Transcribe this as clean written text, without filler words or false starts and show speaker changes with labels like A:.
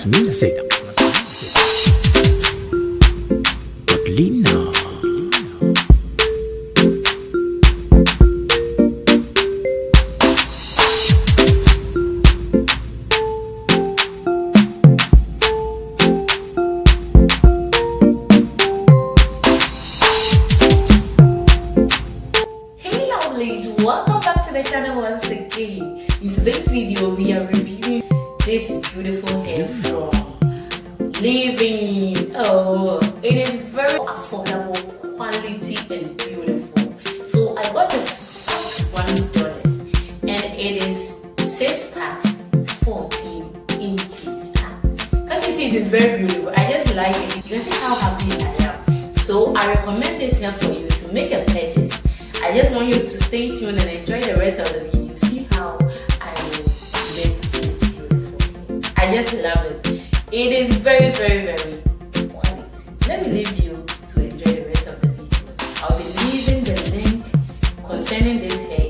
A: music. Lina.
B: Hey lovelies, welcome back to the channel once again. In today's video we are reviewing this beautiful hair from Leeven. Oh, it is very affordable, quality and beautiful. So I got it for $1 and it is 6 packs, 14 inches. Can't you see it is very beautiful? I just like it. You can see how happy I am. So I recommend this here for you to make a purchase. I just want you to stay tuned and enjoy the rest of the video. See how I will make this beautiful. I just love it. It is very quality. Let me leave you to enjoy the rest of the video. I'll be leaving the link concerning this hair